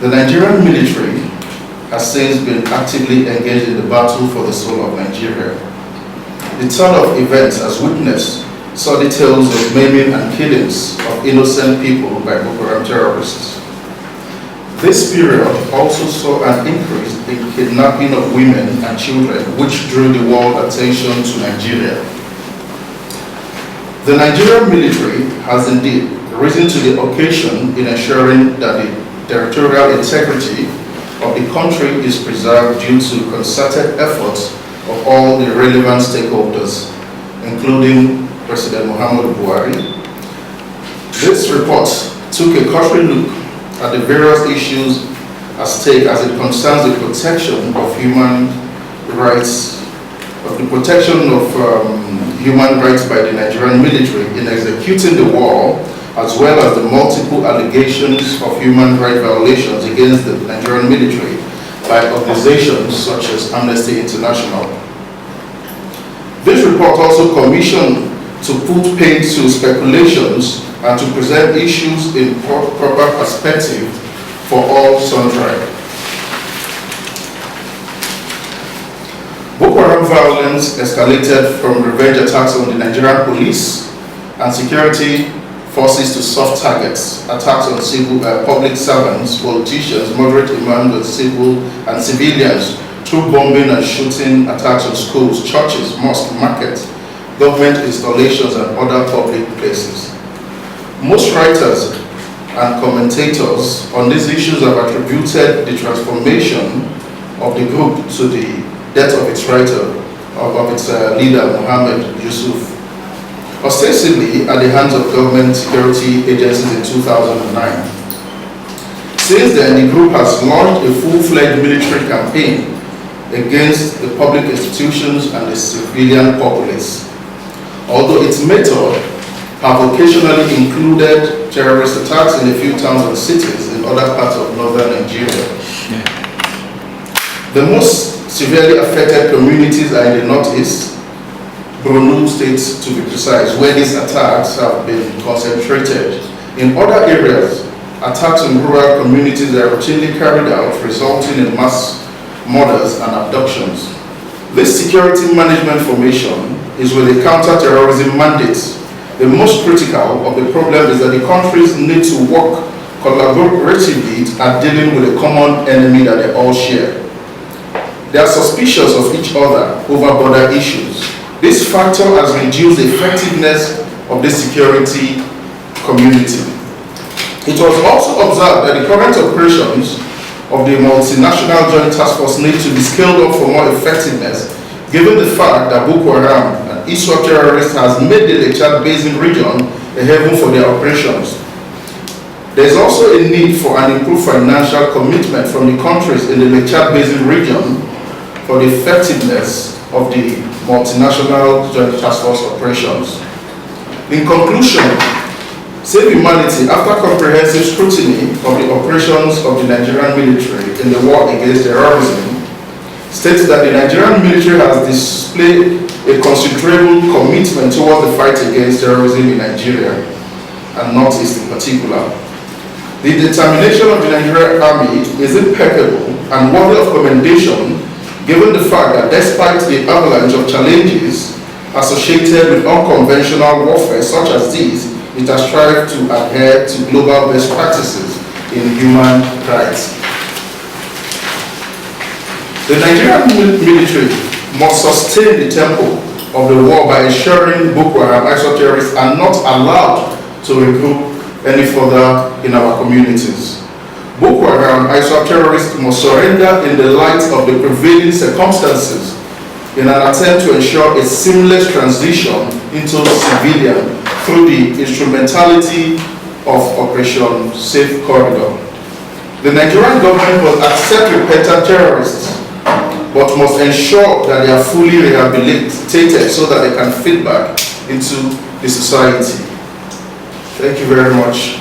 The Nigerian military has since been actively engaged in the battle for the soul of Nigeria. The turn of events has witnessed sordid tales of maiming and killings of innocent people by Boko Haram terrorists. This period also saw an increase in kidnapping of women and children, which drew the world attention to Nigeria. The Nigerian military has indeed risen to the occasion in ensuring that the territorial integrity of the country is preserved due to concerted efforts of all the relevant stakeholders, including President Muhammadu Buhari. This report took a cursory look at the various issues at stake as it concerns the protection of human rights, human rights by the Nigerian military in executing the war, as well as the multiple allegations of human rights violations against the Nigerian military by organizations such as Amnesty International. This report also commissioned to put paid to speculations and to present issues in proper perspective for all sundry. Boko Haram violence escalated from revenge attacks on the Nigerian police and security forces to soft targets, attacks on public servants, politicians, moderate imams, and civilians through bombing and shooting attacks on schools, churches, mosques, markets, government installations, and other public places. Most writers and commentators on these issues have attributed the transformation of the group to the death of its leader, Mohammed Yusuf, ostensibly at the hands of government security agencies in 2009. Since then, the group has launched a full-fledged military campaign against the public institutions and the civilian populace. Although its method have occasionally included terrorist attacks in a few towns and cities in other parts of northern Nigeria. Yeah. The most severely affected communities are in the northeast, Borno State to be precise, where these attacks have been concentrated. In other areas, attacks in rural communities are routinely carried out, resulting in mass murders and abductions. This security management formation is with a counter-terrorism mandate. The most critical of the problem is that the countries need to work collaboratively at dealing with a common enemy that they all share. They are suspicious of each other over border issues. This factor has reduced the effectiveness of the security community. It was also observed that the current operations of the multinational joint task force need to be scaled up for more effectiveness, given the fact that Boko Haram and ISWAP terrorists has made the Lake Chad Basin region a haven for their operations. There is also a need for an improved financial commitment from the countries in the Lake Chad Basin region for the effectiveness of the multinational joint task force operations. In conclusion, Save Humanity, after comprehensive scrutiny of the operations of the Nigerian military in the war against terrorism, states that the Nigerian military has displayed a considerable commitment towards the fight against terrorism in Nigeria, and Northeast in particular. The determination of the Nigerian Army is impeccable and worthy of commendation, given the fact that despite the avalanche of challenges associated with unconventional warfare such as these, it has strived to adhere to global best practices in human rights. The Nigerian military must sustain the tempo of the war by ensuring Boko Haram ISWAP terrorists are not allowed to regroup any further in our communities. Boko Haram ISWAP terrorists must surrender in the light of the prevailing circumstances in an attempt to ensure a seamless transition into civilian through the instrumentality of Operation Safe Corridor. The Nigerian government must accept repentant terrorists, but must ensure that they are fully rehabilitated so that they can fit back into the society. Thank you very much.